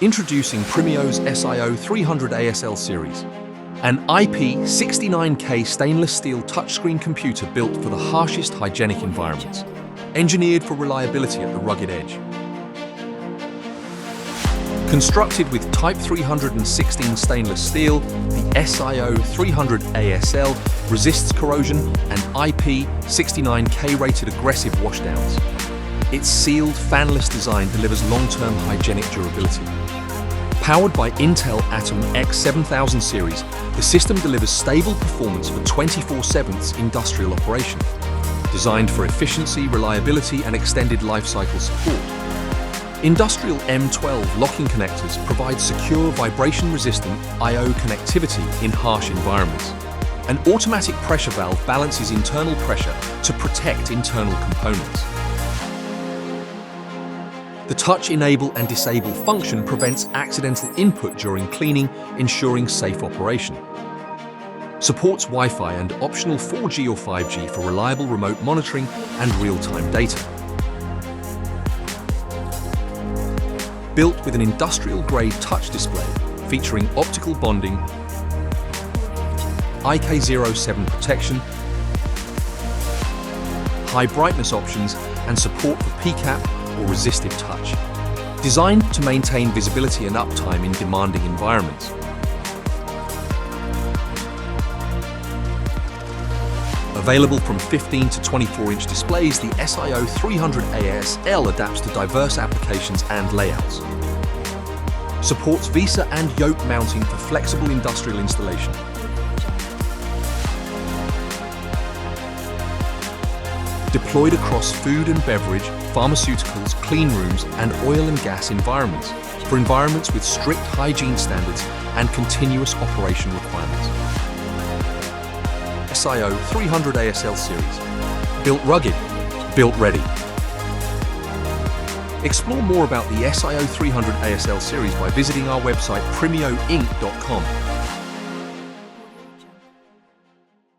Introducing Primio's SIO-300-ASL Series, an IP69K stainless steel touchscreen computer built for the harshest hygienic environments, engineered for reliability at the rugged edge. Constructed with Type 316 stainless steel, the SIO-300-ASL resists corrosion and IP69K rated aggressive washdowns. Its sealed, fanless design delivers long-term hygienic durability. Powered by Intel Atom x7000 series, the system delivers stable performance for 24/7 industrial operation. Designed for efficiency, reliability, and extended lifecycle support. Industrial M12 locking connectors provide secure, vibration-resistant I/O connectivity in harsh environments. An automatic pressure valve balances internal pressure to protect internal components. The touch enable and disable function prevents accidental input during cleaning, ensuring safe operation. Supports Wi-Fi and optional 4G or 5G for reliable remote monitoring and real-time data. Built with an industrial-grade touch display featuring optical bonding, IK07 protection, high brightness options, and support for PCAP or resistive touch. Designed to maintain visibility and uptime in demanding environments. Available from 15 to 24-inch displays, the SIO-300-ASL adapts to diverse applications and layouts. Supports VESA and yoke mounting for flexible industrial installation. Deployed across food and beverage, pharmaceuticals, clean rooms, and oil and gas environments, for environments with strict hygiene standards and continuous operation requirements. SIO-300-ASL Series. Built rugged, built ready. Explore more about the SIO-300-ASL Series by visiting our website primioinc.com.